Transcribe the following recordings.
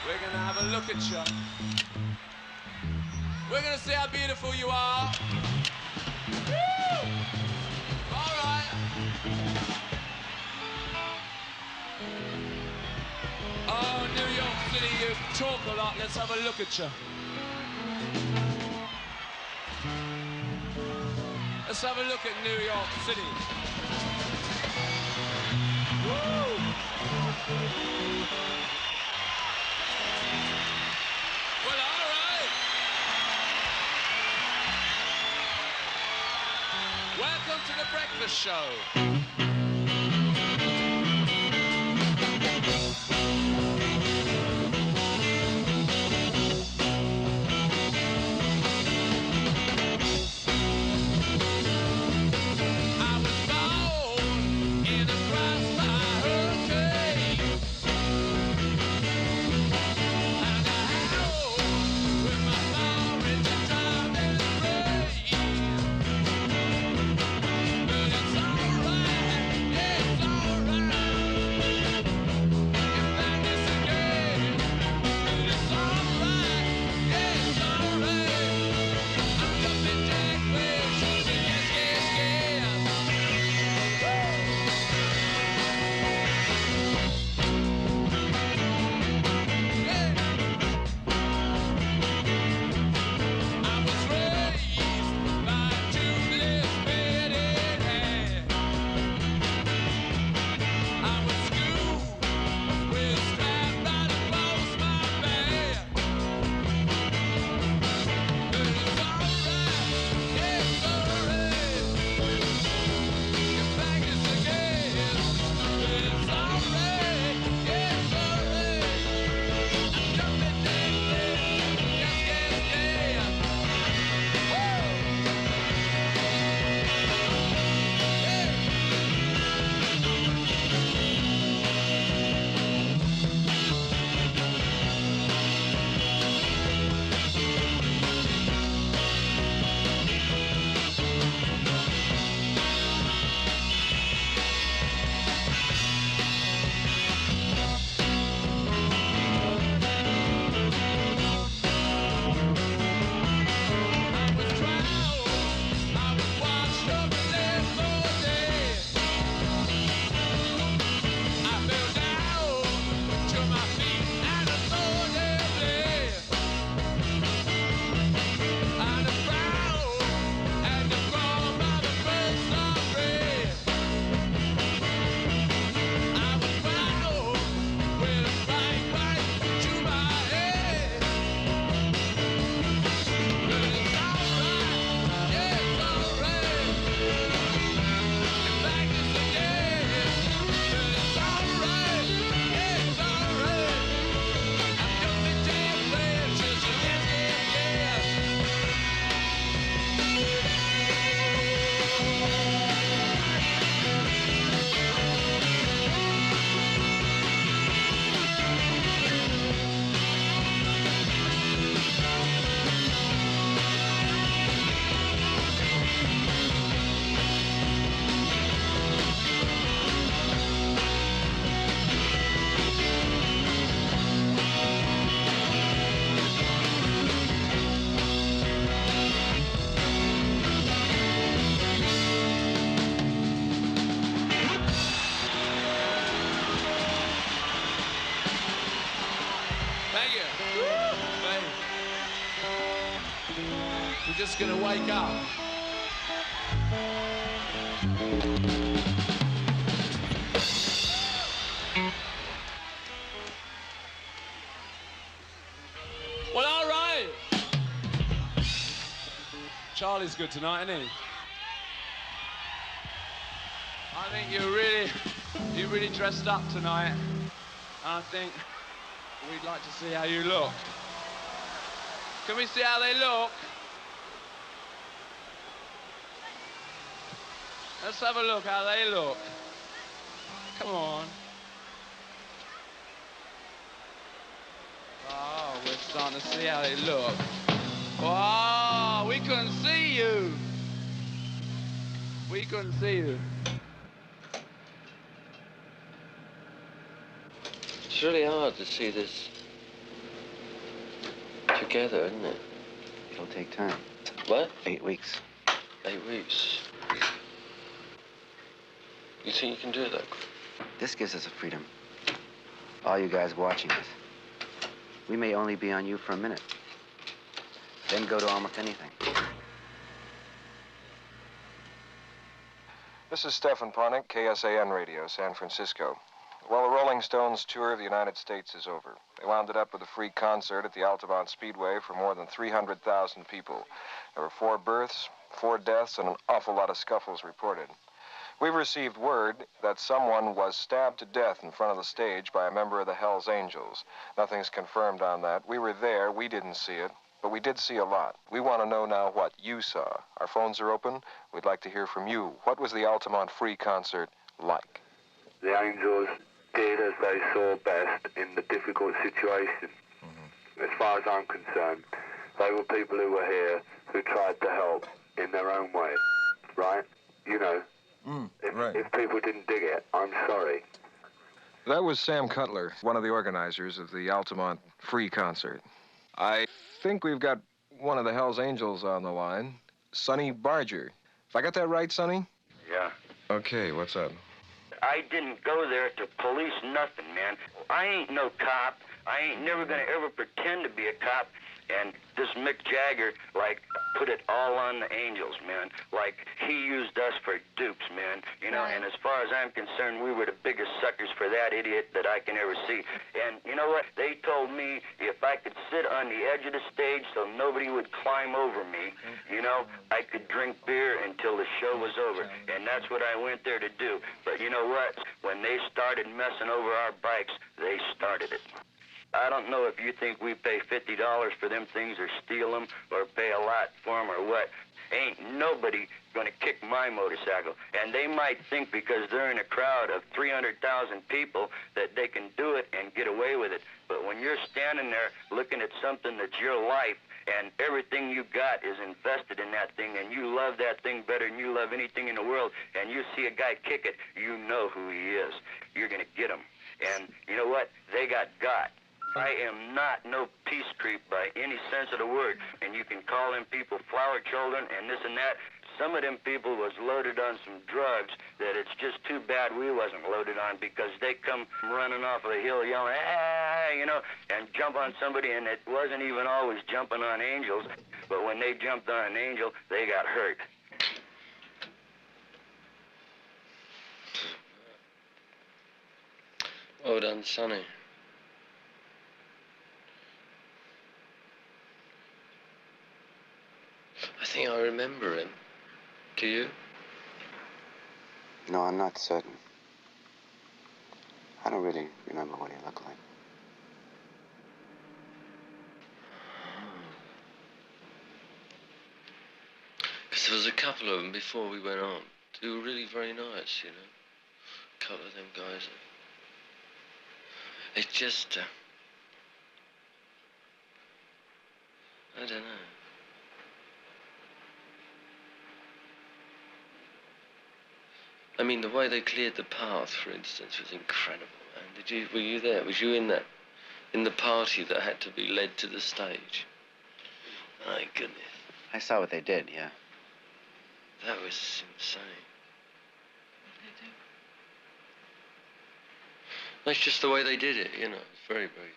We're gonna have a look at you. We're gonna see how beautiful you are. Woo! All right. Oh, New York City, you talk a lot. Let's have a look at you. Let's have a look at New York City. Woo! Well, all right. Welcome to the breakfast show. Just gonna wake up. Well, all right. Charlie's good tonight, isn't he? I think you really dressed up tonight. And I think we'd like to see how you look. Can we see how they look? Let's have a look how they look. Come on. Oh, we're starting to see how they look. Wow, we couldn't see you. We couldn't see you. It's really hard to see this together, isn't it? It'll take time. What? 8 weeks. 8 weeks. You think you can do that? This gives us a freedom. All you guys watching us. We may only be on you for a minute. Then go to almost anything. This is Stefan Ponick, KSAN Radio, San Francisco. Well, the Rolling Stones tour of the United States is over. They wound it up with a free concert at the Altamont Speedway for more than 300,000 people. There were 4 births, 4 deaths, and an awful lot of scuffles reported. We've received word that someone was stabbed to death in front of the stage by a member of the Hells Angels. Nothing's confirmed on that. We were there. We didn't see it. But we did see a lot. We want to know now what you saw. Our phones are open. We'd like to hear from you. What was the Altamont Free concert like? The Angels did as they saw best in the difficult situation. As far as I'm concerned, they were people who were here who tried to help in their own way, right? You know, if people didn't dig it, I'm sorry. That was Sam Cutler, one of the organizers of the Altamont Free concert. I think we've got one of the Hells Angels on the line, Sonny Barger. If I got that right, Sonny? Yeah. Okay, what's up? I didn't go there to police nothing, man. I ain't no cop. I ain't never gonna ever pretend to be a cop. And this Mick Jagger, like, put it all on the Angels, man. Like, he used us for dupes, man. You know, and as far as I'm concerned, we were the biggest suckers for that idiot that I can ever see. And you know what? They told me if I could sit on the edge of the stage so nobody would climb over me, you know, I could drink beer until the show was over. And that's what I went there to do. But you know what? When they started messing over our bikes, they started it. I don't know if you think we pay $50 for them things or steal them or pay a lot for them or what. Ain't nobody gonna kick my motorcycle. And they might think because they're in a crowd of 300,000 people that they can do it and get away with it. But when you're standing there looking at something that's your life and everything you got is invested in that thing and you love that thing better than you love anything in the world and you see a guy kick it, you know who he is. You're gonna get him. And you know what? They got. I am not no peace creep by any sense of the word. And you can call them people flower children and this and that. Some of them people was loaded on some drugs that it's just too bad we wasn't loaded on because they come running off of a hill yelling, ah, you know, and jump on somebody, and it wasn't even always jumping on angels. But when they jumped on an angel, they got hurt. Well done, Sonny. I think I remember him. Do you? No, I'm not certain. I don't really remember what he looked like. Because there was a couple of them before we went on. They were really very nice, you know. A couple of them guys. It's just, I don't know. I mean, the way they cleared the path, for instance, was incredible, man. Were you there? Was you in the party that had to be led to the stage? My goodness. I saw what they did, yeah. That was insane. That's just the way they did it, you know. It's very, very...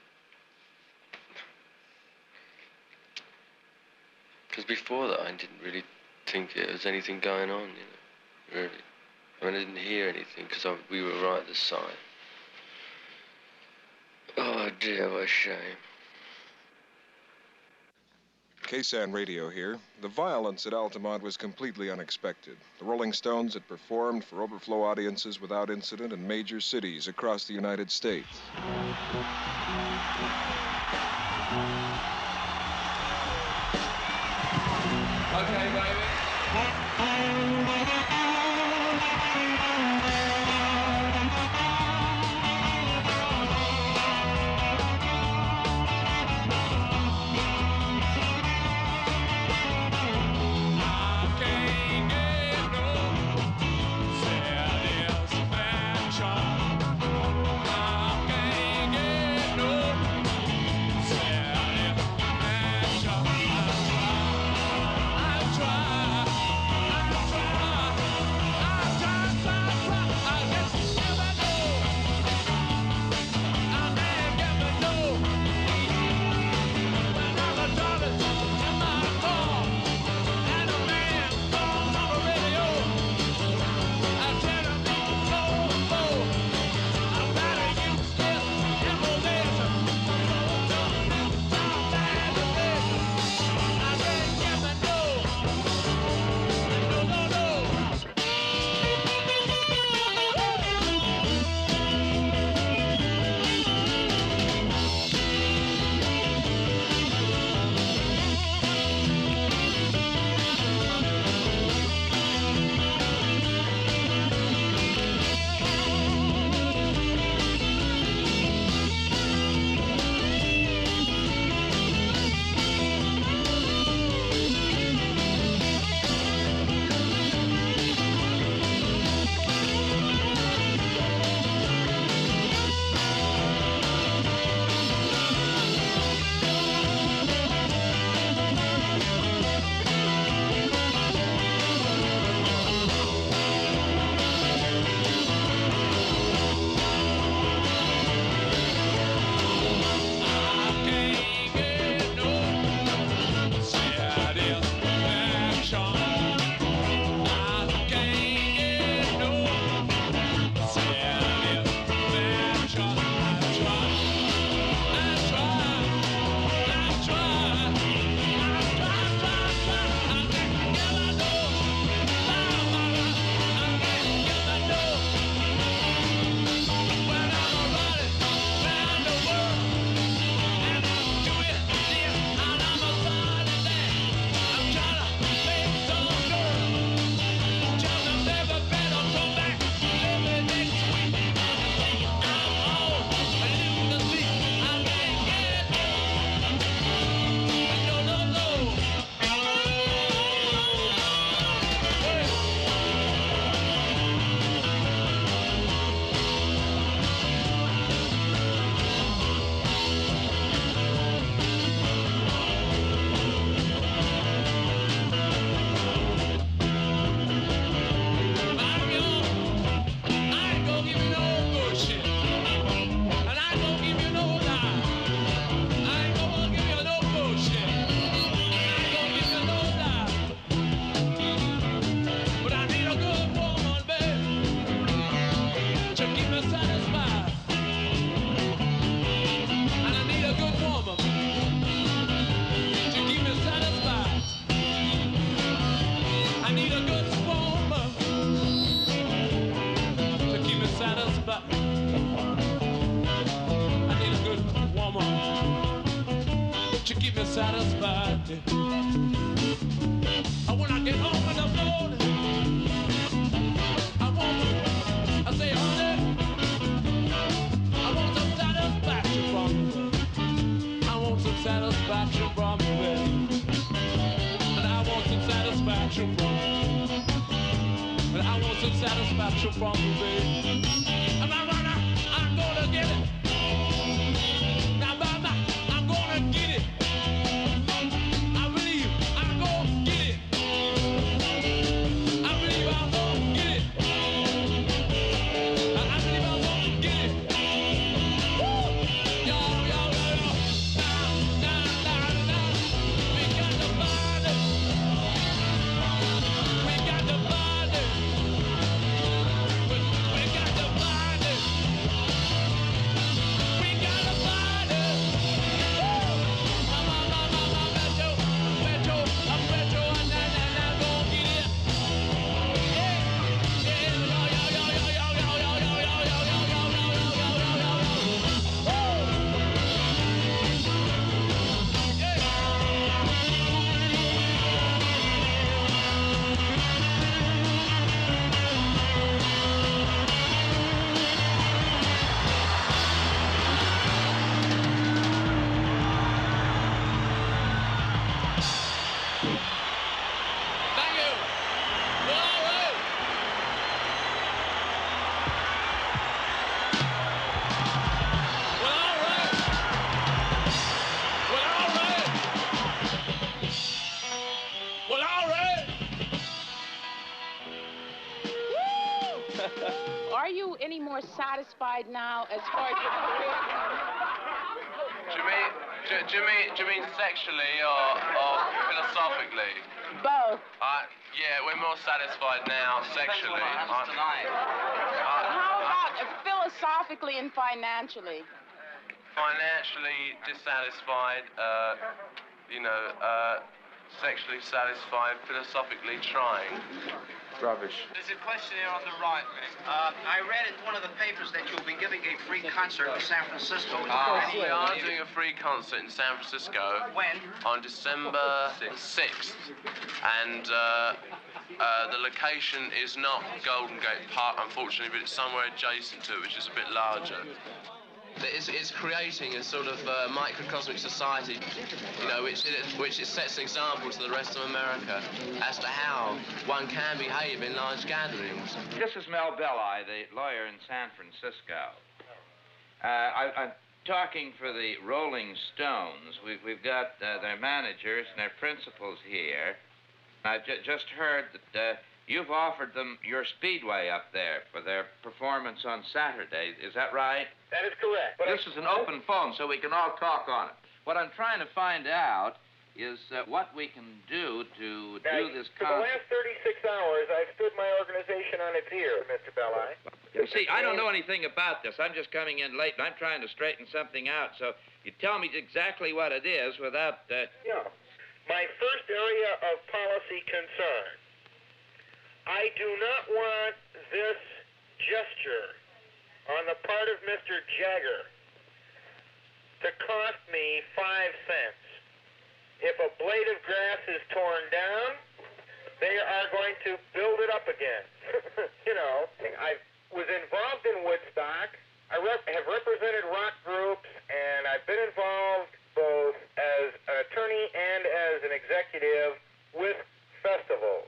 Because before that, I didn't really think there was anything going on, you know, really. I mean, I didn't hear anything because we were right at the side. Oh, dear, what a shame. KSAN Radio here. The violence at Altamont was completely unexpected. The Rolling Stones had performed for overflow audiences without incident in major cities across the United States. Okay, baby. to keep me satisfied. When I get home in the morning, I say, honey, I want some satisfaction from you. I want some satisfaction from you, baby. And I want some satisfaction from you. And I want some satisfaction from you, baby. And I'm gonna get it. Now, mama, I'm gonna get it. I believe I'm gonna get it. I believe I'm gonna get it. I believe I'm gonna get it. Woo! Yo, yo, yo, yo. Nah, nah, nah, nah. We got the body. We got the body. We got the body. We got the body. Woo! I'm retro, I'm retro, and I'm gonna get it. Yeah, yeah, yo, yo, yo, yo, yo, yo, yo, yo, yo, yo, yo, yo, yo, yo, yo, yo, yo. Woo! Yeah. Thank you. Well, all right. Well, all right. Well, all right. Well, all right. Are you any more satisfied now as far as your career? Do you mean sexually or philosophically? Both. Yeah, we're more satisfied now sexually. How about philosophically and financially? Financially dissatisfied, sexually satisfied, philosophically trying. Rubbish. There's a question here on the right, Rick. I read in one of the papers that you'll be giving a free concert in San Francisco. We are doing a free concert in San Francisco. When? On December 6th. And the location is not Golden Gate Park, unfortunately, but it's somewhere adjacent to it, which is a bit larger. It's creating a sort of microcosmic society, which it sets an example to the rest of America as to how one can behave in large gatherings. This is Mel Belli, the lawyer in San Francisco. I'm talking for the Rolling Stones. We've got their managers and their principals here. I've just heard that you've offered them your speedway up there for their performance on Saturday. Is that right? That is correct. This is an open phone, so we can all talk on it. What I'm trying to find out is what we can do to do this For the last 36 hours, I've stood my organization on its ear, Mr. Belli. You see, I don't know anything about this. I'm just coming in late, and I'm trying to straighten something out. So you tell me exactly what it is without... Yeah. My first area of policy concern. I do not want this gesture on the part of Mr. Jagger to cost me 5 cents. If a blade of grass is torn down, they are going to build it up again. I was involved in Woodstock. I have represented rock groups, and I've been involved both as an attorney and as an executive with festivals.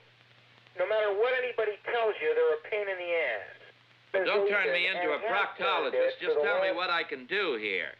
No matter what anybody tells you, they're a pain in the ass. Don't turn me into a proctologist. Just tell me what I can do here.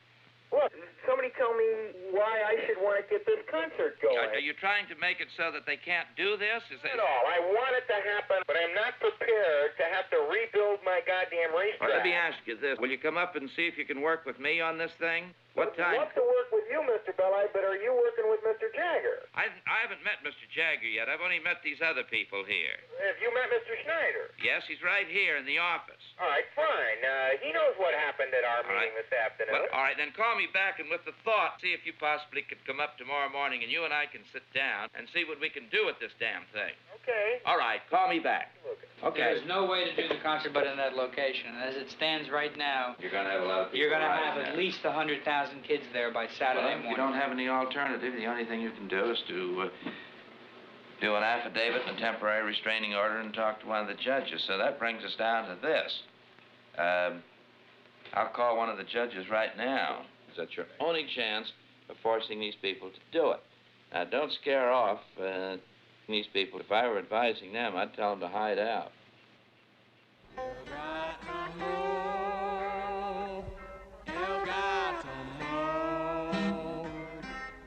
Look, somebody tell me why I should want to get this concert going. Are you trying to make it so that they can't do this? Not at all. I want it to happen, but I'm not prepared to have to rebuild my goddamn racetrack. Well, let me ask you this. Will you come up and see if you can work with me on this thing? What time? I'd love to work with you, Mr. Belli, but are you working with Mr. Jagger? I haven't met Mr. Jagger yet. I've only met these other people here. Have you met Mr. Schneider? Yes, he's right here in the office. All right, fine. He knows what happened at our meeting this afternoon. Well, all right, then call me back and with the thought, see if you possibly could come up tomorrow morning and you and I can sit down and see what we can do with this damn thing. Okay. All right, call me back. Okay. Okay. There's no way to do the concert but in that location. And as it stands right now, You're going to have a lot of people. you're going to riding have there. at least 100,000 kids there by Saturday Well, morning. if you don't have any alternative, the only thing you can do is to do an affidavit and a temporary restraining order and talk to one of the judges. So that brings us down to this. I'll call one of the judges right now. That's your only chance of forcing these people to do it. Now, don't scare off these people. If I were advising them, I'd tell them to hide out. You got to move. You got to move.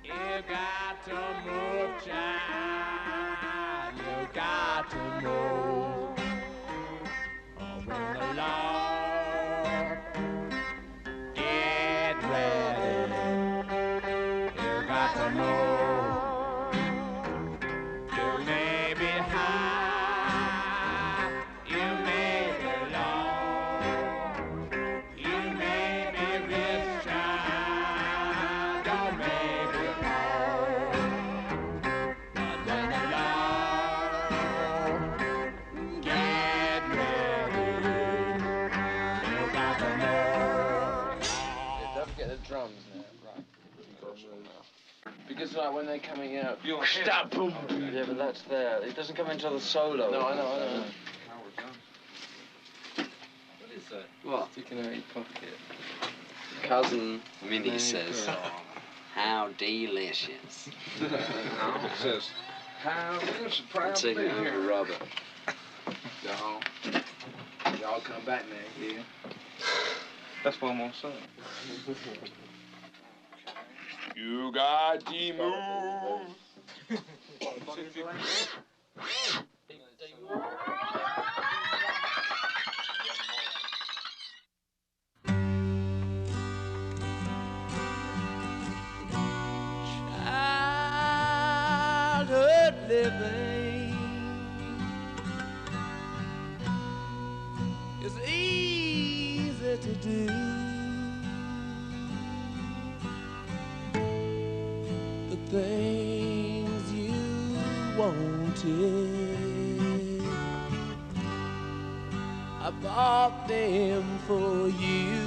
You got to move, child. You got to move. When the Lord get ready, you got to move. You may be high, you may be low, you may be rich, child, you may be poor. But when the Lord get ready, you got to know. Don't forget the drums now. Right. Because like when they're coming out, Stop! Boom! Yeah, but that's there. It doesn't come until the solo. No, I know. What is that? What? Sticking out your pocket. Cousin Minnie says, how delicious. Says, how proud I'm to be taking here. Uncle Robert. Y'all come back now, yeah? That's one more song. You got to move. Childhood living is easy to do. The things you wanted, I bought them for you.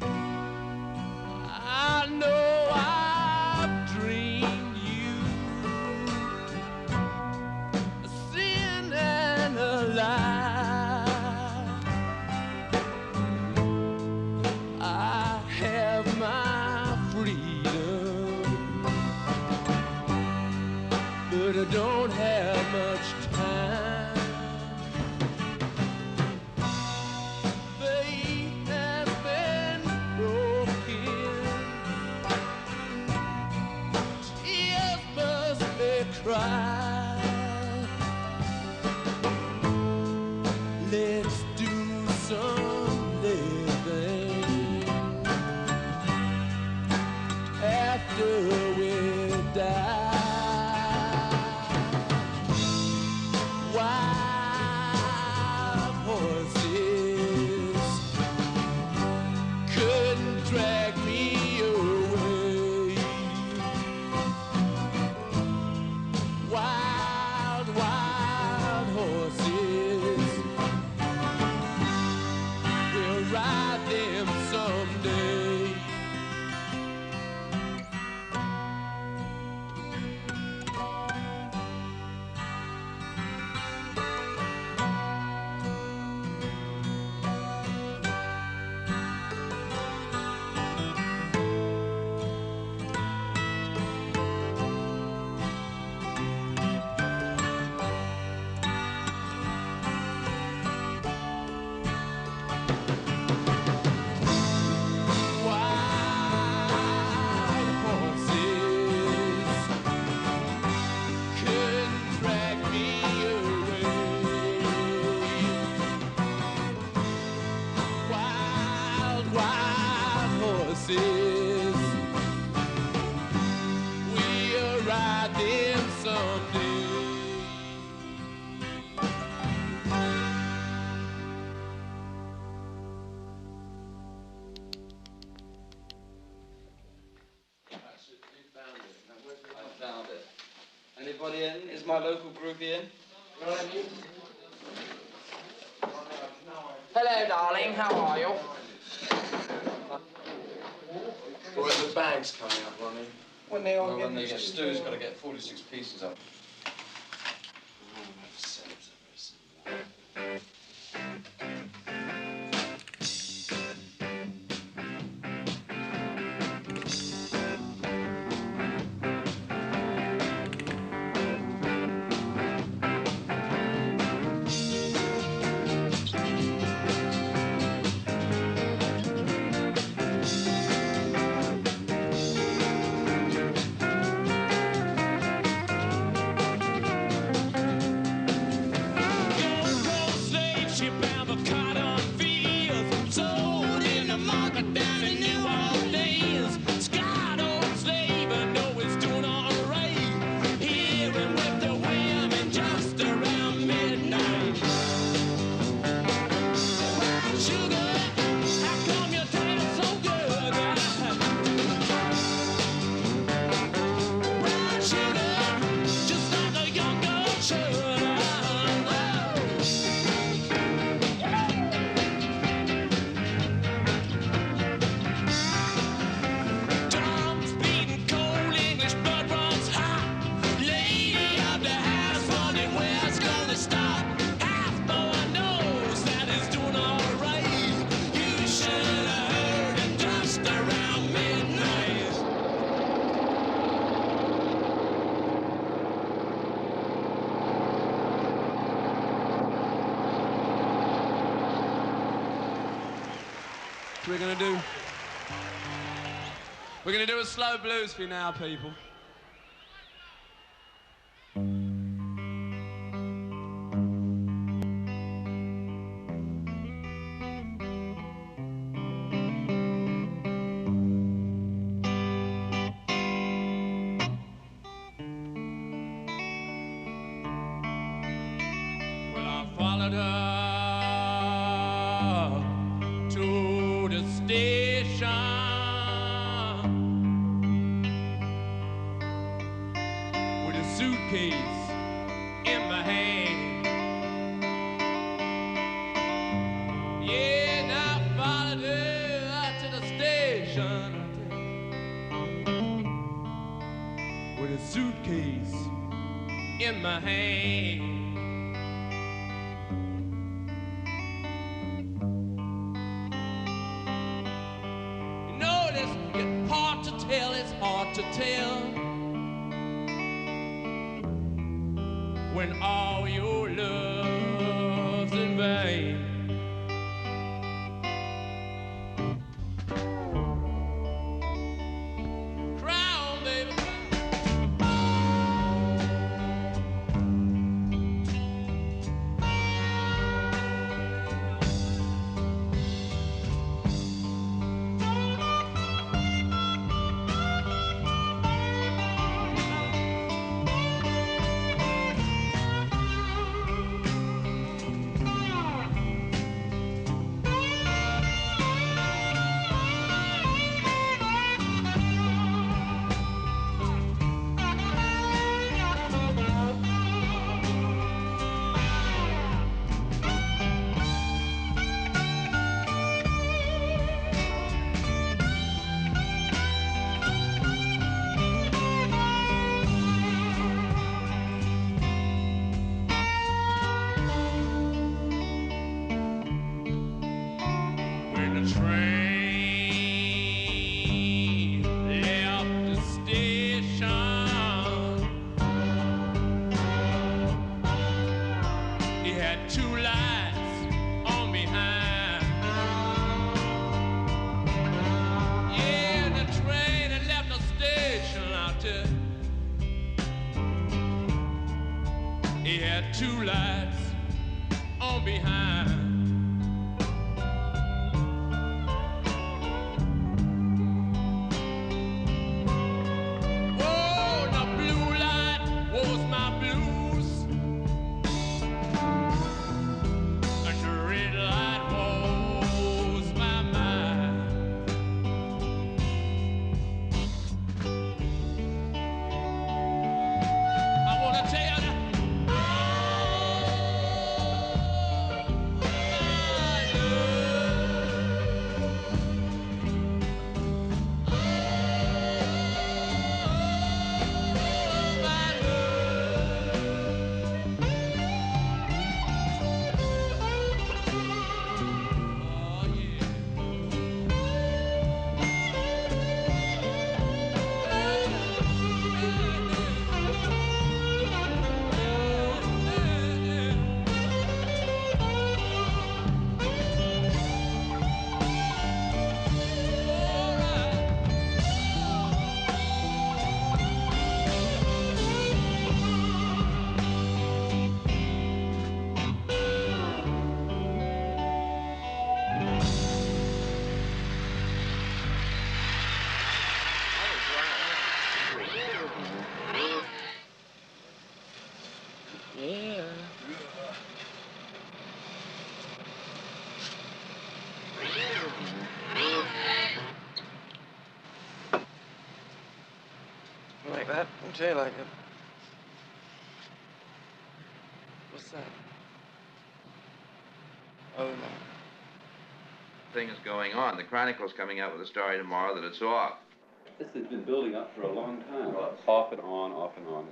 I know I've dreamed you a sin and a lie. I have my freedom, but I don't have much time. everybody in? Is my local groupie in? Hello, darling. How are you? When the bag's coming up, Ronnie. When they all Well, get when they the get stews, got to get 46 pieces up. We're gonna do a slow blues for you now, people. Well, I followed her to the station with a suitcase in my hand. Yeah, and I followed her out to the station with a suitcase in my hand. It's hard to tell when all your love's in vain. Cry on, baby. He had two lights on behind. Oh, the blue light was my blues, and the red light was my mind. I wanna like that. Jay like it. What's that? Oh, no. Thing is going on. The Chronicle's coming out with a story tomorrow that it's off. This has been building up for a long time. Off and on, off and on.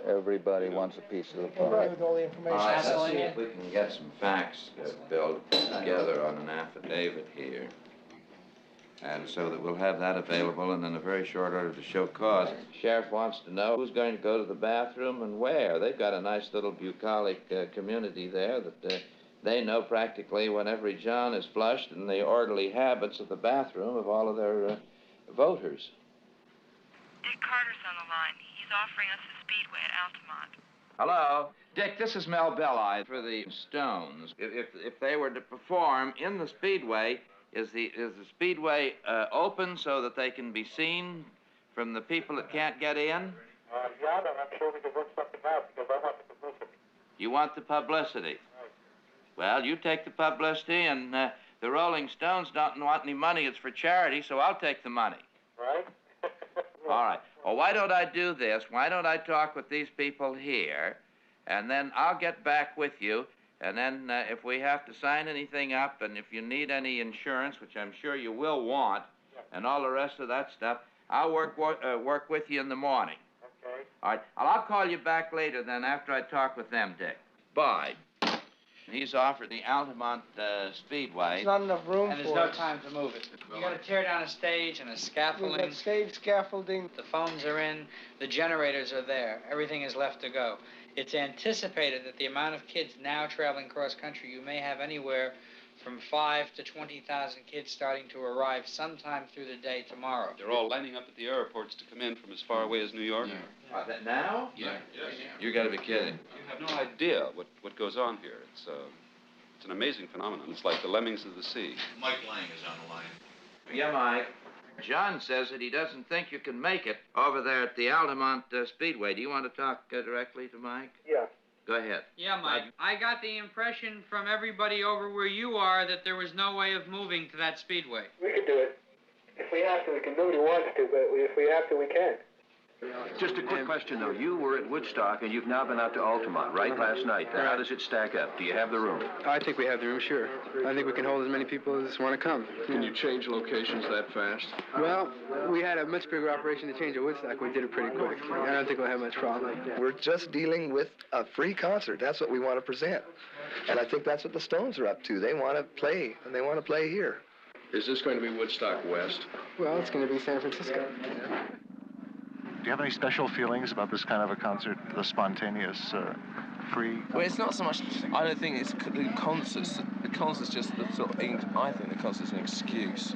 Everybody wants a piece of the pie. Right, with all the information. Let's see if we can get some facts built together on an affidavit here. And so that we'll have that available and in a very short order to show cause. Sheriff wants to know who's going to go to the bathroom and where. They've got a nice little bucolic community there that they know practically when every John is flushed and the orderly habits of the bathroom of all of their voters. Dick Carter's on the line. He's offering us a speedway at Altamont. Hello? Dick, this is Mel Belli for the Stones. If they were to perform in the speedway, is the speedway open so that they can be seen from the people that can't get in? Yeah, and I'm sure we can work something out because I want the publicity. You want the publicity? Well, you take the publicity, and the Rolling Stones don't want any money. It's for charity, so I'll take the money. Right? All right. Well, why don't I do this? Why don't I talk with these people here, and then I'll get back with you, and then if we have to sign anything up, and if you need any insurance, which I'm sure you will want, and all the rest of that stuff, I'll work with you in the morning. Okay. All right. I'll call you back later then after I talk with them, Dick. Bye. He's offered the Altamont Speedway. There's not enough room And there's for no it. time to move it. You gotta tear down a stage and a scaffolding. We've got stage scaffolding. The phones are in, the generators are there, everything is left to go. It's anticipated that the amount of kids now traveling cross-country, you may have anywhere from 5,000 to 20,000 kids starting to arrive sometime through the day tomorrow. They're all lining up at the airports to come in from as far away as New York. That now? Yeah. You gotta be kidding. You have no idea what goes on here. It's an amazing phenomenon. It's like the lemmings of the sea. Mike Lang is on the line. Yeah, Mike. John says that he doesn't think you can make it over there at the Altamont Speedway. Do you want to talk directly to Mike? Yeah. Go ahead. Yeah, Mike. I got the impression from everybody over where you are that there was no way of moving to that speedway. We can do it. If we have to, we can. Nobody wants to, but if we have to, we can. Just a quick question, though. You were at Woodstock, and you've now been out to Altamont, right, last night. How does it stack up? Do you have the room? I think we have the room, sure. I think we can hold as many people as want to come. Can you change locations that fast? Well, we had a much bigger operation to change at Woodstock. We did it pretty quick. I don't think we'll have much problem. We're just dealing with a free concert. That's what we want to present. And I think that's what the Stones are up to. They want to play, and they want to play here. Is this going to be Woodstock West? Well, it's going to be San Francisco. Do you have any special feelings about this kind of a concert, the spontaneous, free? Well, it's not so much. I don't think it's the concerts. The concert's just the sort of. I think the concert's an excuse.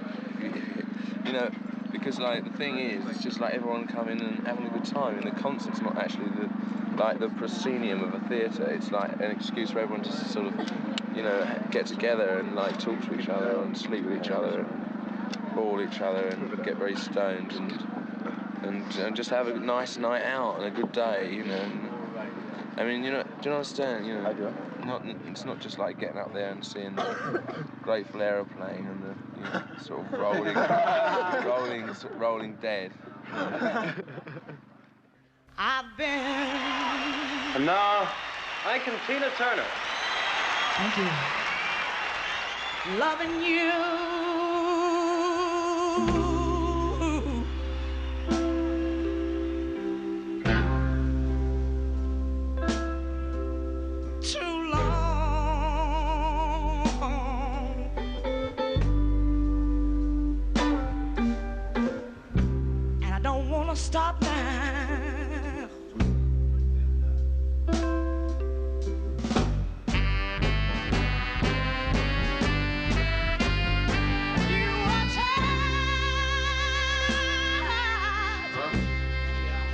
You know, because like the thing is, it's just like everyone coming and having a good time, and the concert's not actually the proscenium of a theatre. It's like an excuse for everyone to sort of, you know, get together and like talk to each other and sleep with each other and ball each other and get very stoned and just have a nice night out and a good day, you know. And, I mean, you know, do you understand? You know, I do. It's not just like getting up there and seeing the Grateful Aeroplane and the, you know, sort of rolling dead. I've been. And now, Ike and Tina Turner. Thank you. Loving you. Stop now. You are tired.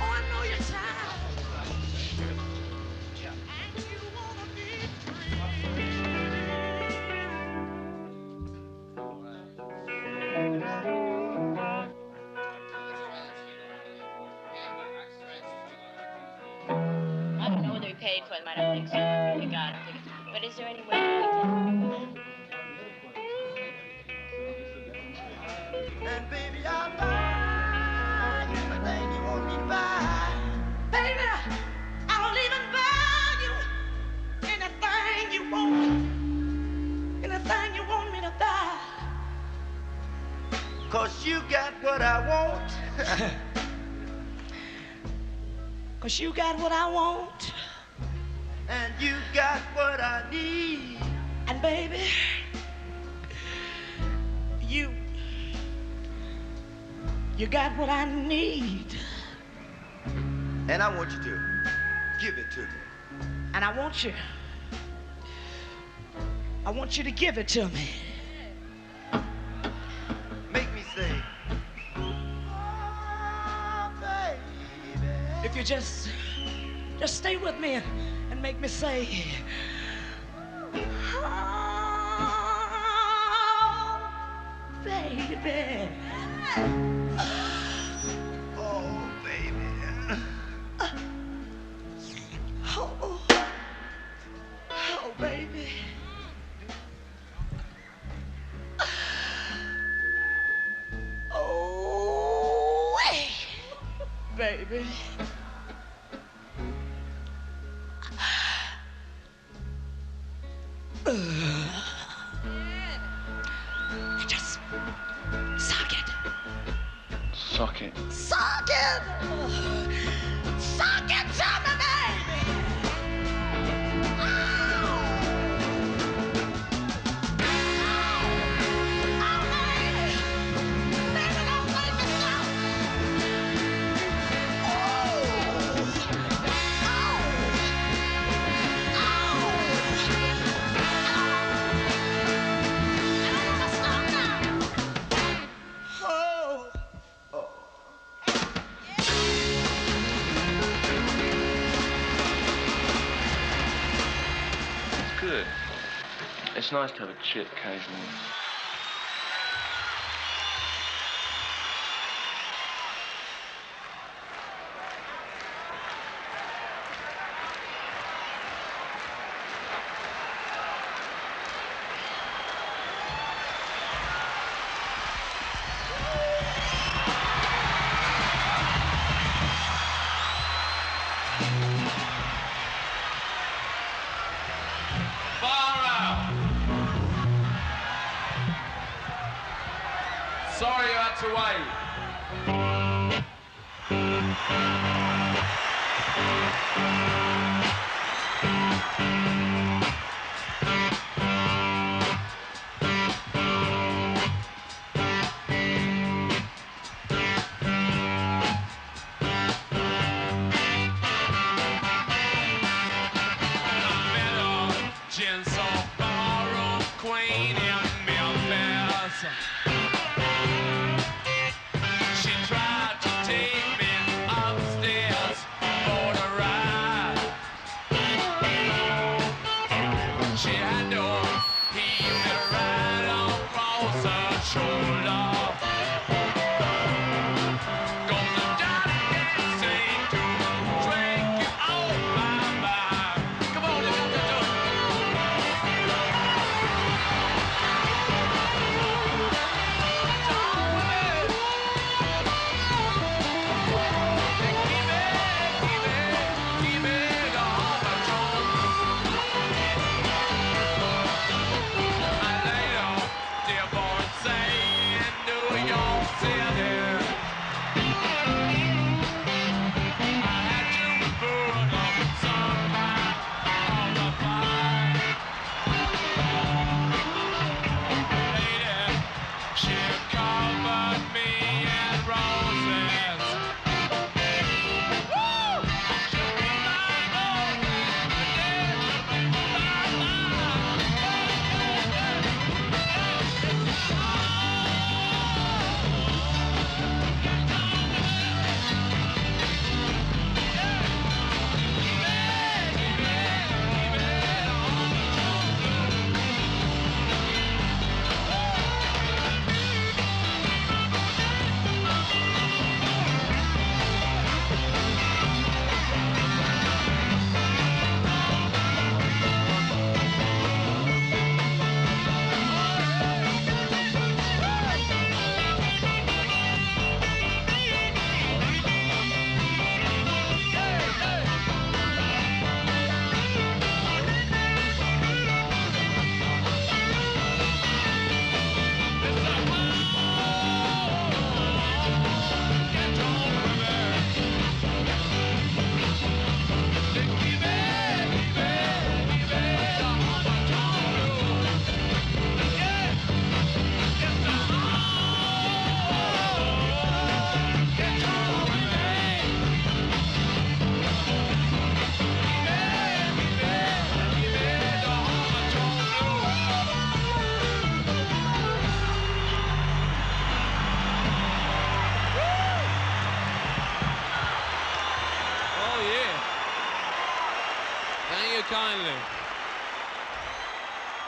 Oh, I know you're tired. And you wanna be I don't know whether he paid for them. I don't think so. I think he got them. But is there any way we can... And baby, I'll buy you anything you want me to buy. you got what I want. 'Cause you got what I want. And you got what I need. And baby, you got what I need. And I want you to give it to me. And I want you to give it to me. Make me say, oh, baby. If you just stay with me and make me say, oh, baby. Oh, baby. Oh, baby. Oh, hey, baby. Just suck it. Suck it. Suck it. Suck it to me, baby. Good. It's nice to have a chit occasionally. Sorry you had to wait. She tried to take me upstairs for the ride.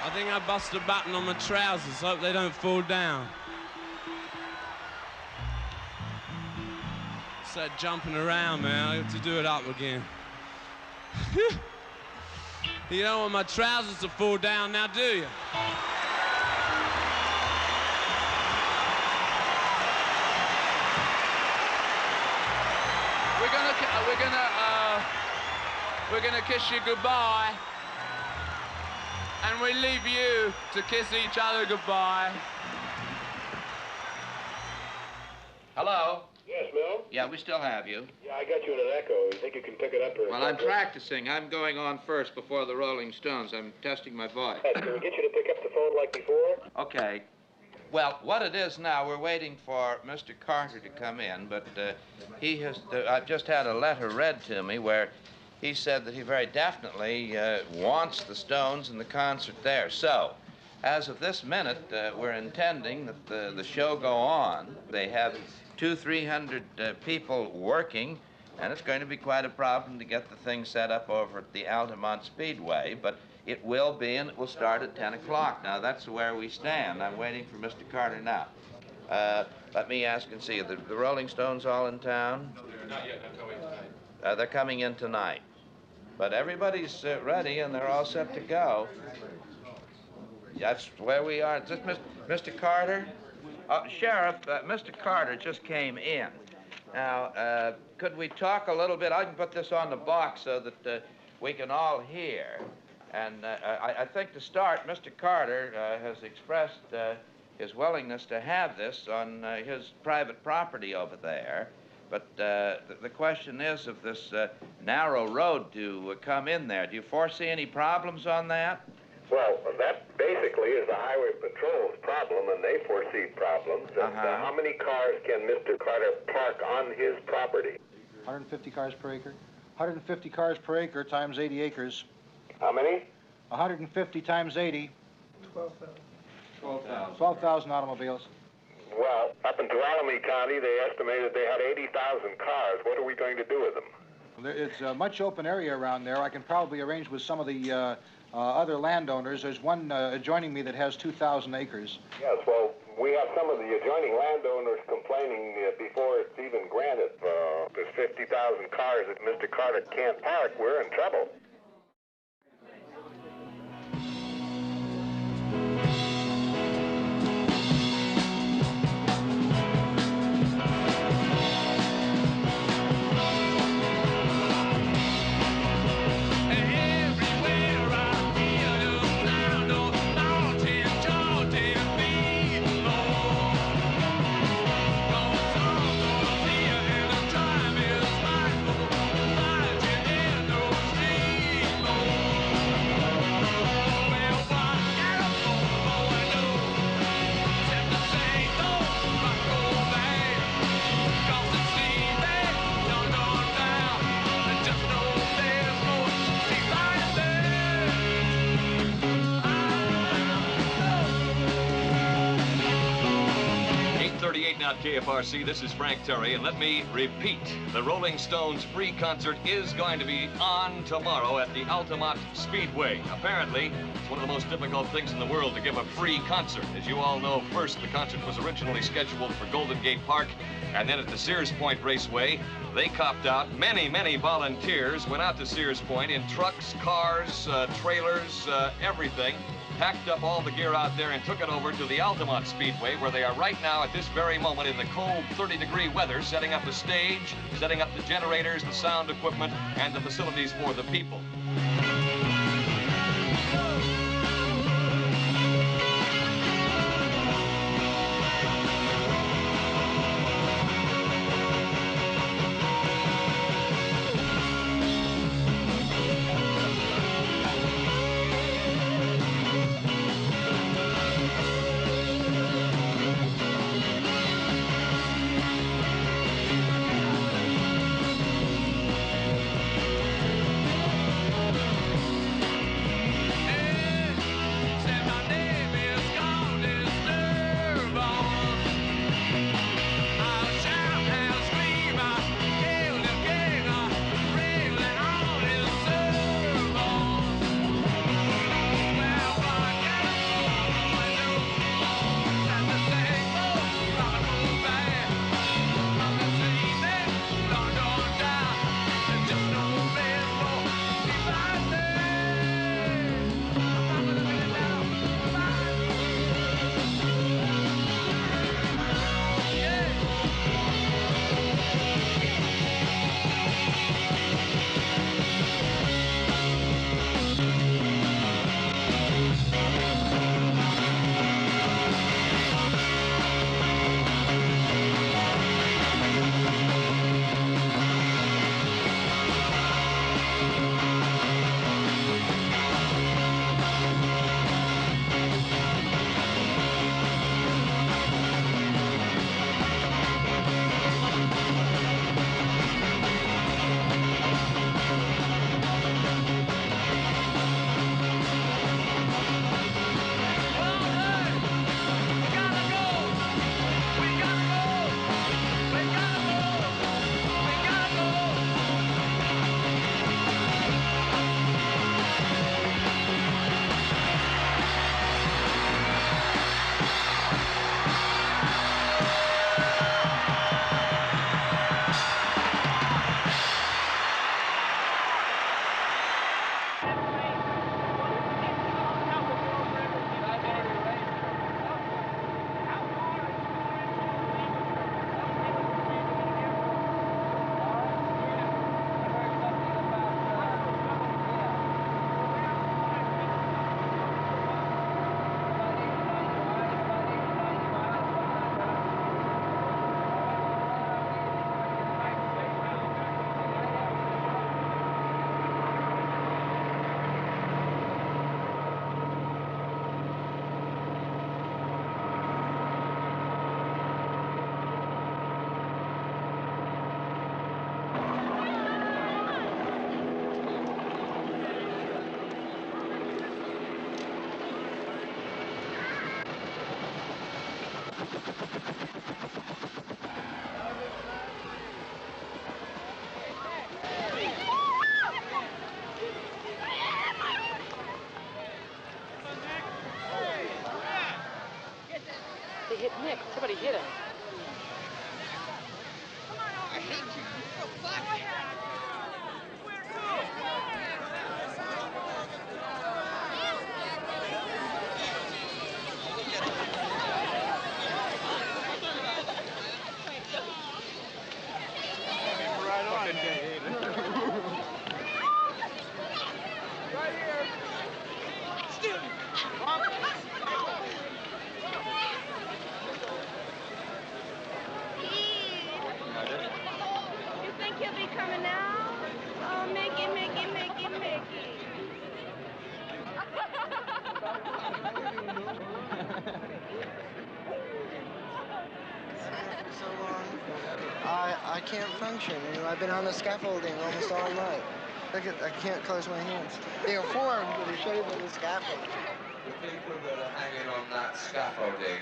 I think I bust a button on my trousers. Hope they don't fall down. Start jumping around, man. I have to do it up again. You don't want my trousers to fall down now, do you? We're gonna kiss you goodbye, and we leave you to kiss each other goodbye. Hello? Yes, Mel? Yeah, we still have you. Yeah, I got you in an echo. You think you can pick it up or... Well, I'm practicing. I'm going on first before the Rolling Stones. I'm testing my voice. Can we get you to pick up the phone like before? Okay. Well, what it is now, we're waiting for Mr. Carter to come in, but he has... I've just had a letter read to me where he said that he very definitely wants the Stones and the concert there. So, as of this minute, we're intending that the show go on. They have 200-300 people working, and it's going to be quite a problem to get the thing set up over at the Altamont Speedway, but it will be, and it will start at 10 o'clock. Now, that's where we stand. I'm waiting for Mr. Carter now. Let me ask and see, are the Rolling Stones all in town? Not yet, they're coming tonight. They're coming in tonight. But everybody's ready, and they're all set to go. That's where we are. Is this Mr. Carter? Sheriff, Mr. Carter just came in. Now, could we talk a little bit? I can put this on the box so that we can all hear. And I think to start, Mr. Carter has expressed his willingness to have this on his private property over there. But the question is of this narrow road to come in there. Do you foresee any problems on that? Well, that basically is the Highway Patrol's problem, and they foresee problems. And, how many cars can Mr. Carter park on his property? 150 cars per acre. 150 cars per acre times 80 acres. How many? 150 times 80. 12,000. 12,000. 12,000 automobiles. Well, up in Tuolumne County, they estimated they had 80,000 cars. What are we going to do with them? It's a much open area around there. I can probably arrange with some of the other landowners. There's one adjoining me that has 2,000 acres. Yes, well, we have some of the adjoining landowners complaining before it's even granted. There's 50,000 cars that Mr. Carter can't park. We're in trouble. KFRC, this is Frank Terry, and let me repeat, the Rolling Stones free concert is going to be on tomorrow at the Altamont Speedway. Apparently, it's one of the most difficult things in the world to give a free concert. As you all know, first the concert was originally scheduled for Golden Gate Park, and then at the Sears Point Raceway. They copped out. Many volunteers went out to Sears Point in trucks, cars, trailers, everything. Packed up all the gear out there and took it over to the Altamont Speedway, where they are right now at this very moment in the cold 30-degree weather, setting up the stage, setting up the generators, the sound equipment, and the facilities for the people. Somebody coming out? Oh, Mickey, Mickey, Mickey, Mickey. So long. I can't function. You know, I've been on the scaffolding almost all night. I can't close my hands. They are formed with the shape of the scaffold. The people that are hanging on that scaffolding,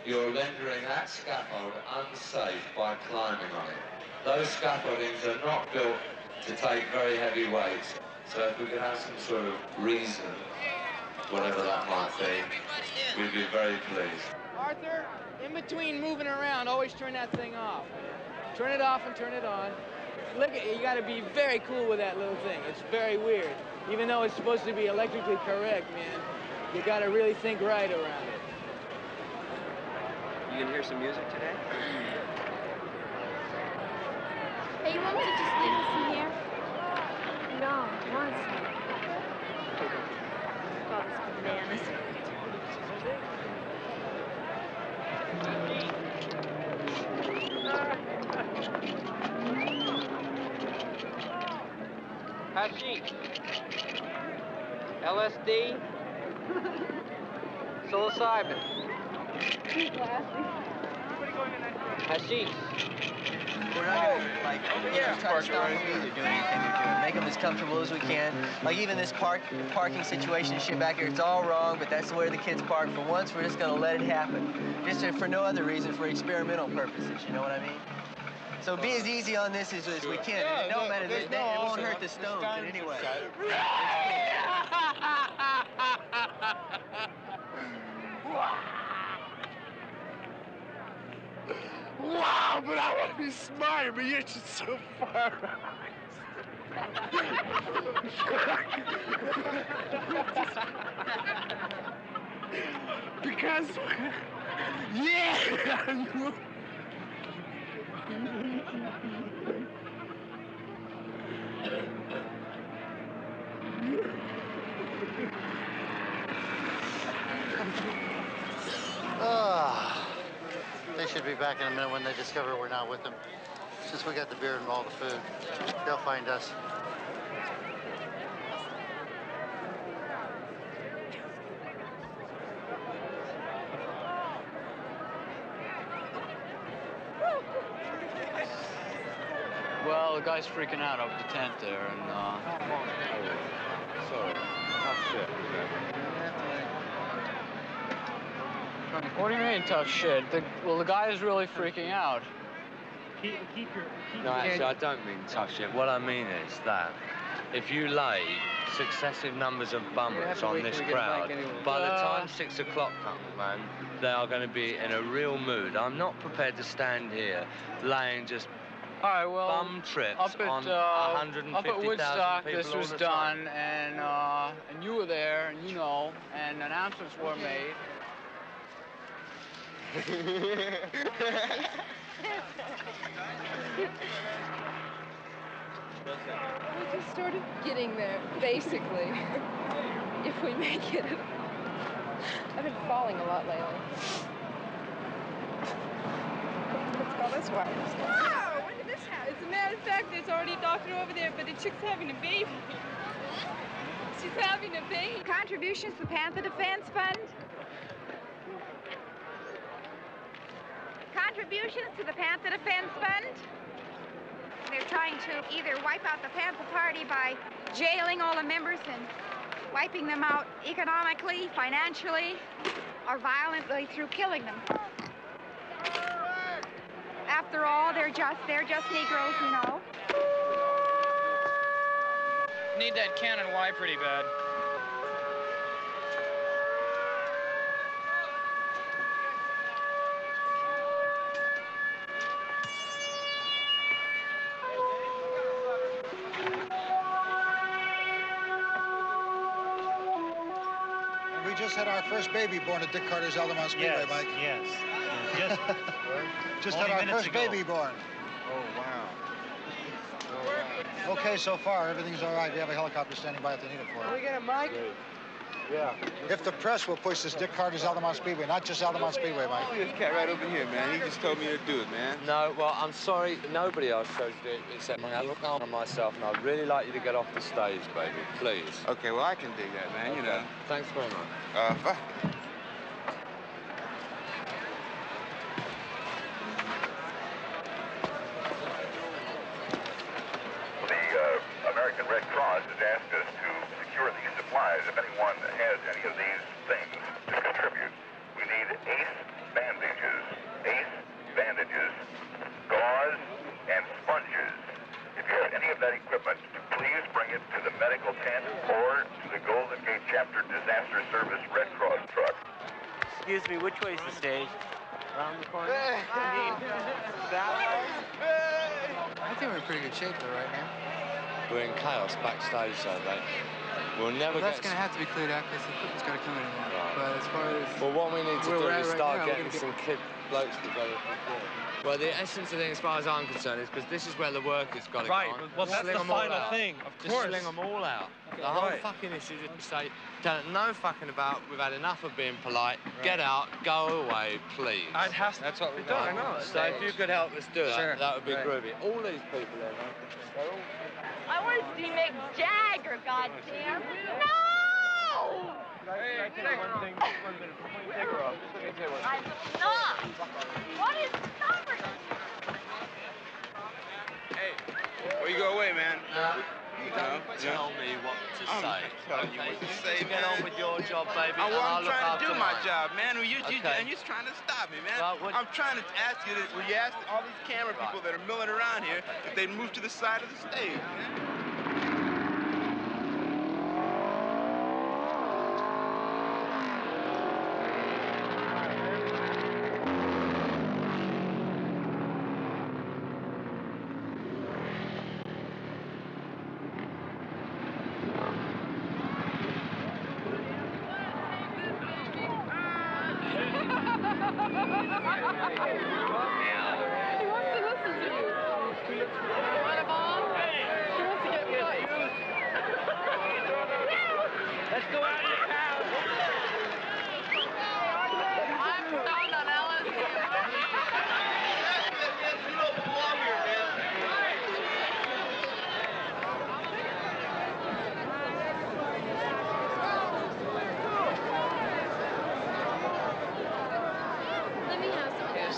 you're rendering that scaffold unsafe by climbing on it. Those scaffoldings are not built to take very heavy weights. So if we could have some sort of reason, whatever that might be, we'd be very pleased. Arthur, in between moving around, always turn that thing off. Turn it off and turn it on. Look, you got to be very cool with that little thing. It's very weird. Even though it's supposed to be electrically correct, man, you got to really think right around it. You gonna hear some music today? Hey, you want me to just leave this in here? No, once. God, this bananas. Hashish. LSD. Psilocybin. Hashish. We're not gonna, like, try to stop them either doing anything they're doing. Make them as comfortable as we can. Like, even this parking situation and shit back here, it's all wrong, but that's where the kids park. For once, we're just gonna let it happen. Just for no other reason, for experimental purposes, you know what I mean? So be as easy on this as we can. Yeah, No matter, it won't hurt the It's stones time in any way. Wow, but I want to be smart, but you're just so far because, yeah! They should be back in a minute when they discover we're not with them. Since we got the beer and all the food, they'll find us. Well, the guy's freaking out up at the tent there, and, Sorry. Tough shit. What do you mean, tough shit? Well, the guy is really freaking out. No, actually, I don't mean tough shit. What I mean is that if you lay successive numbers of bummers on this crowd, by the time 6 o'clock comes, man, they are going to be in a real mood. I'm not prepared to stand here laying just bum trips on 150,000 up at Woodstock, people this was all the time. done, and you were there, and you know, and announcements were made. We're just sort of getting there, basically. If we make it at all. I've been falling a lot lately. Let's go this way. Wow, when did this happen? As a matter of fact, there's already a doctor over there, but the chick's having a baby. She's having a baby. Contributions to the Panther Defense Fund. Contributions to the Panther Defense Fund. They're trying to either wipe out the Panther Party by jailing all the members and wiping them out economically, financially, or violently through killing them. After all, they're just Negroes, you know. Need that Cannon Y pretty bad. We just had our first baby born at Dick Carter's Altamont Speedway, Mike. Yes. Just Only had our minutes first ago. baby born. Oh, wow. Okay, so far, everything's all right. We have a helicopter standing by if they need it for Can it. we get a mic? Yeah. If the press will push this Dick Carter's Altamont Speedway, not just Altamont Speedway, Mike. Oh, this cat right over here, man. He just told me to do it, man. No, well, I'm sorry. Nobody else chose to do it except me. I look down on myself, and I'd really like you to get off the stage, baby. Please. Okay, well, I can dig that, man, you know. Thanks very much. Bye. The American Red Cross has asked us to secure these supplies. If anyone has any of these things to contribute, we need ace bandages, gauze, and sponges. If you have any of that equipment, please bring it to the medical tent or to the Golden Gate Chapter Disaster Service Red Cross truck. Excuse me, which way is the stage? Around the corner? I think we're in pretty good shape though right now. We're in chaos backstage, so we'll never Well, that's get... going to have to be cleared out because the equipment's got to come in there. Right. But as far as... Well, what we need to do is start getting some some kid blokes to go before. Well, the essence of the thing, as far as I'm concerned, is because this is where the work has got to go on. Well, that's the final thing, of course. Just sling them all out. The whole fucking issue is to say, tell it no fucking about, we've had enough of being polite, get out, go away, please. That's what we've done. I know. So if you could help us do that, Sure. that would be groovy. All these people here, man, they're all... I want to see Mick Jagger, goddamn. No! Hey, I can take one thing. Take her off. I'm not. What is the number? Hey, where you go away, man? You don't tell me what to say. I'm telling you what to say, Get on with your job, baby. I'm trying to do my mine. job, man. And you're just trying to stop me, man. I'm trying to ask you, will you ask all these camera people that are milling around here if they'd move to the side of the stage, man?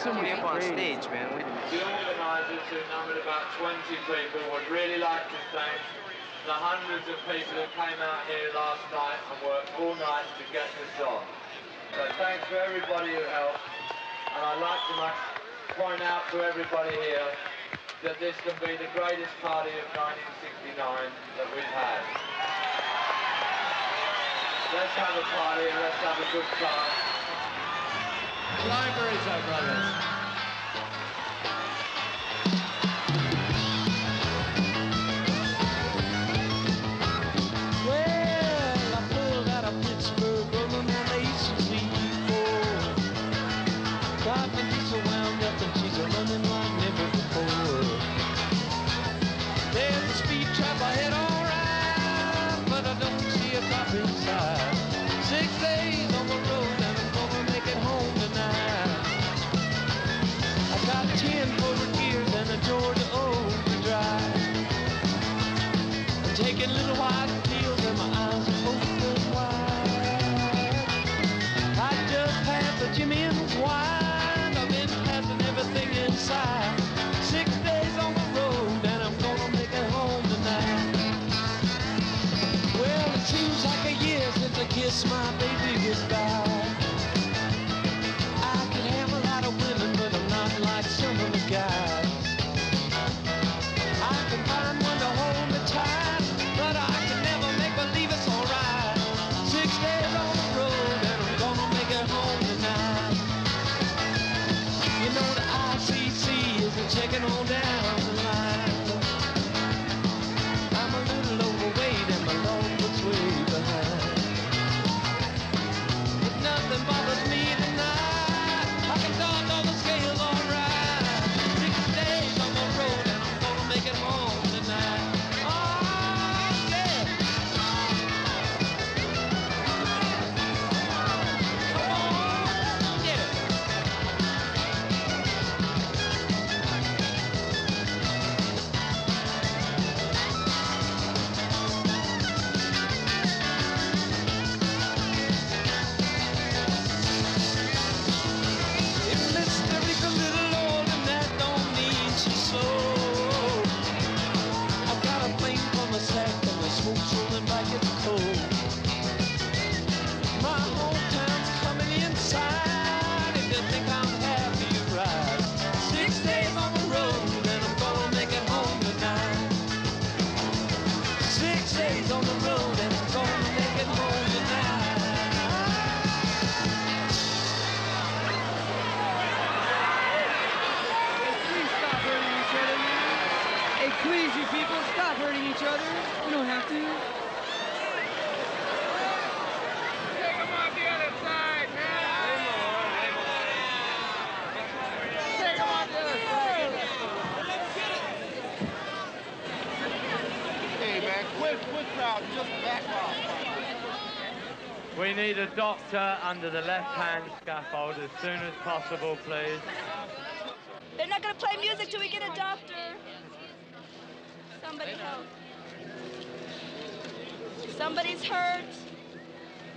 Somebody up on stage, man. The organisers, who numbered about 20 people, would really like to thank the hundreds of people who came out here last night and worked all night to get this on. So thanks to everybody who helped. And I'd like to point out to everybody here that this can be the greatest party of 1969 that we've had. Let's have a party and let's have a good time. Libraries, our brothers. Well, I pulled out of Pittsburgh running on HC4. Driving diesel wound up and she's running like never before. There's a speed trap ahead, all right, but I don't see a cop inside. 6 days on the road and I'm gonna make it home tonight. I got 10 forward gears and a Georgia overdrive. I'm taking little white pills and my eyes are open wide. I just passed the Jimmy and wine. I've been passing everything inside. 6 days on the road and I'm gonna make it home tonight. Well, it seems like a year since I kissed my baby goodbye. I can have a lot of women, but I'm not like some of the guys. I can find one to hold me tight, but I can never make believe it's alright. 6 days on the road and I'm gonna make it home tonight. You know the ICC isn't checking on down the line. I'm a little overweight and my logbook's way behind. But nothing bothers me tonight. I can dodge all the scales alright. 6 days on the road and I'm gonna make it home tonight. Oh, yeah. makes you so. I've got a flame from the sack and the smoke's rolling back at the coal. My hometown's coming inside. If you think I'm happy, you're right. 6 days on the road and I'm gonna make it home tonight. 6 days on the road and I'm gonna make it home tonight. Hey, please, you people, stop hurting each other. You don't have to. Take them off the other side, man. Take them off the other side. Hey, man, quit crowd, just back off. We need a doctor under the left-hand scaffold as soon as possible, please. They're not going to play music till we get a doctor. Somebody help. Somebody's hurt.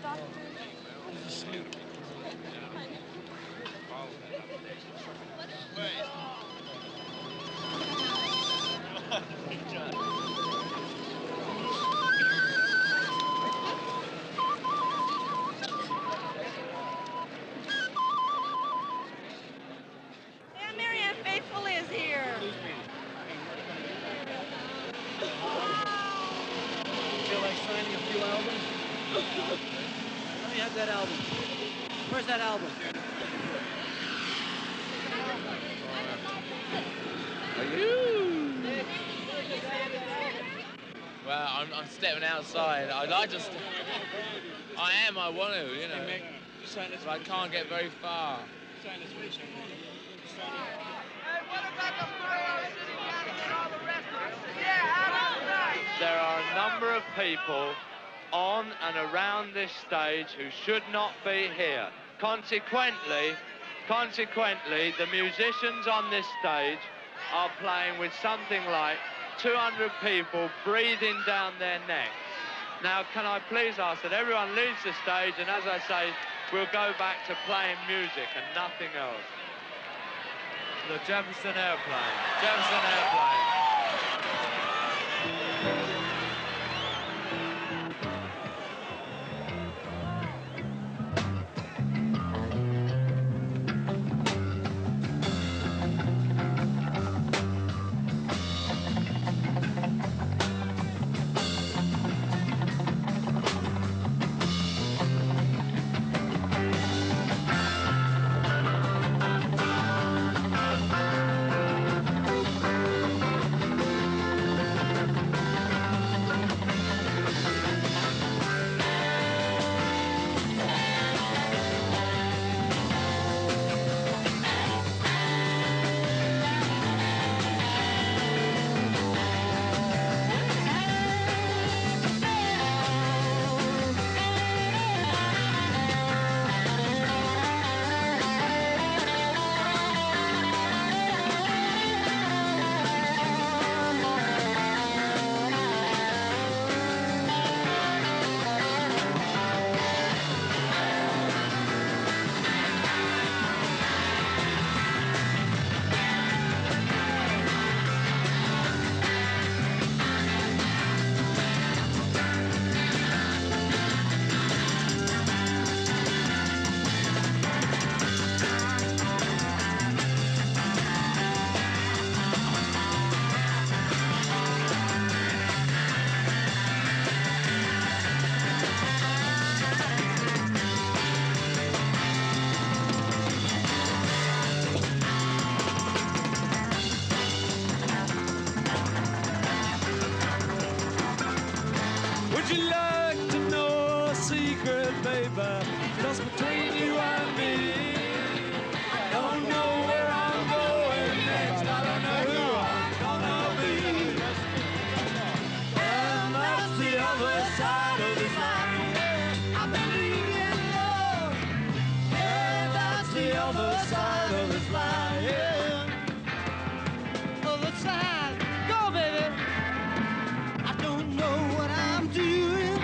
Doctor. And Marianne Faithful is here. Feel like signing a few albums? Let me have that album. Where's that album? Well, I'm stepping outside. I want to, you know. But I can't get very far. There are a number of people on and around this stage who should not be here. Consequently, the musicians on this stage are playing with something like 200 people breathing down their necks. Now, can I please ask that everyone leaves the stage, and as I say, we'll go back to playing music and nothing else. The Jefferson Airplane. Jefferson Airplane. Would you like to know a secret, baby, just between you and me? I don't know where I'm going next. I don't know who I'm gonna be. And that's the other side of this line. I believe in love. Yeah, that's the other side of this line. Yeah. Other side, go, baby. I don't know what I'm doing.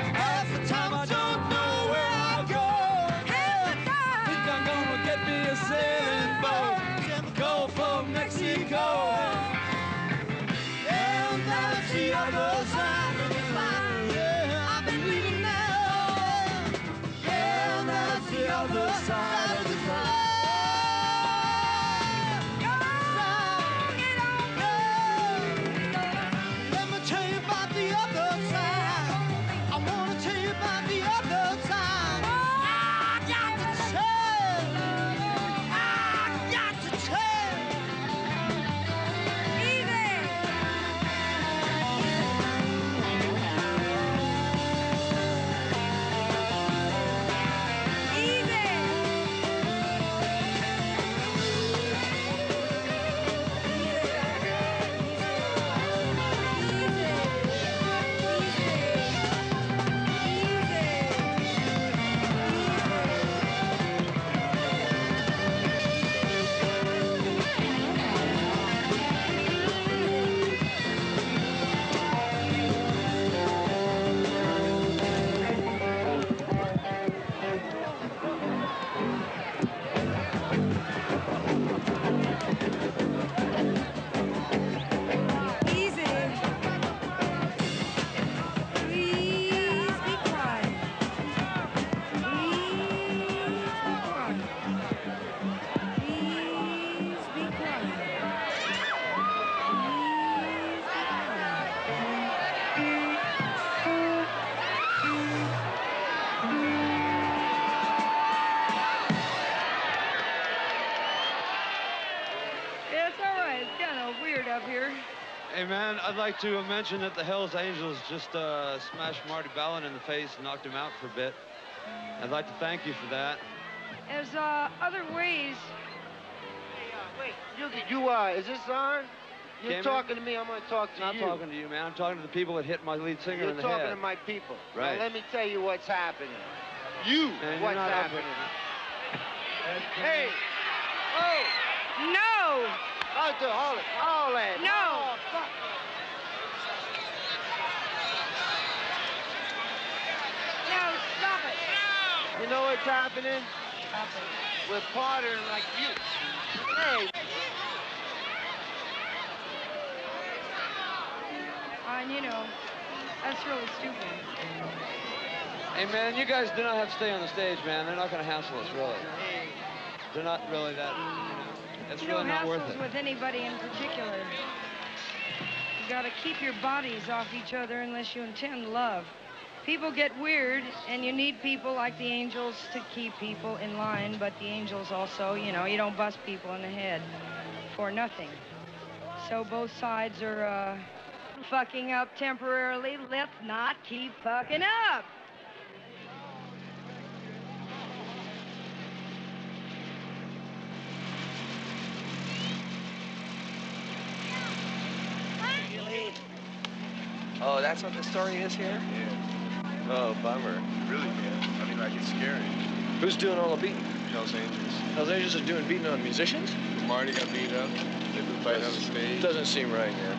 up here? Hey, man, I'd like to mention that the Hells Angels just smashed Marty Ballin in the face and knocked him out for a bit. I'd like to thank you for that. There's other ways. Hey, wait, you, is this on? You're Cameron? talking to me, I'm gonna talk to I'm you. not talking to you, man. I'm talking to the people that hit my lead singer in the head. You're talking to my people. Right. Now, let me tell you what's happening. What's happening. Hey! Oh! No! All that. No! Oh, fuck. No, stop it. You know what's happening? We're partying like you. Hey! And you know, that's really stupid. Hey, man, you guys do not have to stay on the stage, man. They're not going to hassle us, really. They're not really that, it's really not worth it. With anybody in particular. You gotta keep your bodies off each other unless you intend love. People get weird, and you need people like the Angels to keep people in line, but the Angels also, you know, you don't bust people in the head for nothing. So both sides are, fucking up temporarily. Let's not keep fucking up. Oh, that's what the story is here? Yeah. Oh, bummer. Really, man. I mean, like, it's scary. Who's doing all the beating? Hells Angels. Hells Angels are doing beating on musicians? Marty got beat up. They've been fighting on the stage. Doesn't seem right, man.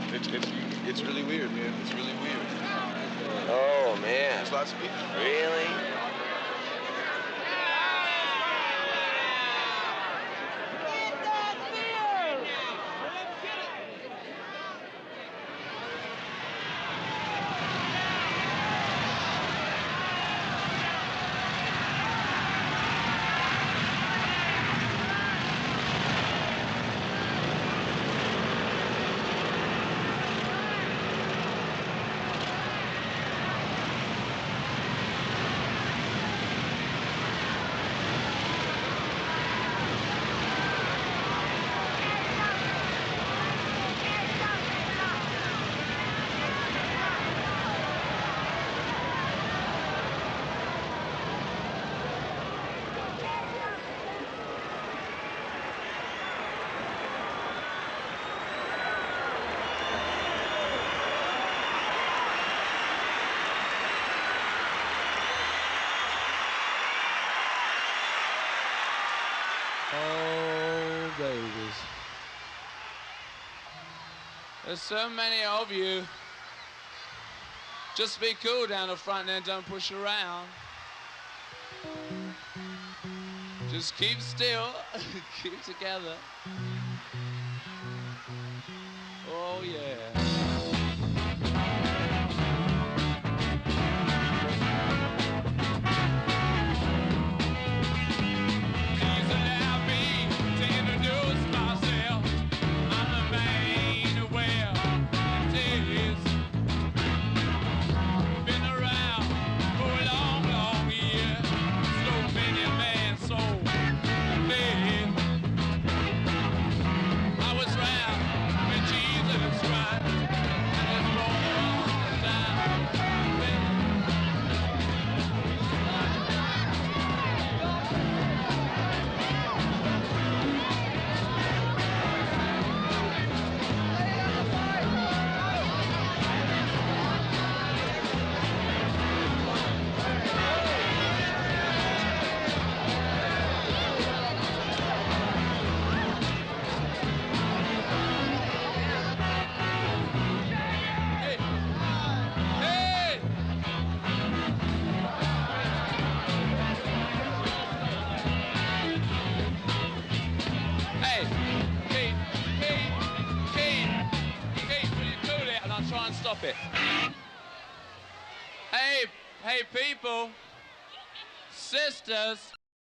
It's really weird, man. It's really weird. Oh, man. There's lots of people. Really? Oh, babies. There's so many of you. Just be cool down the front and don't push around. Just keep still, keep together. Oh, yeah. Stop it. Hey, people, sisters.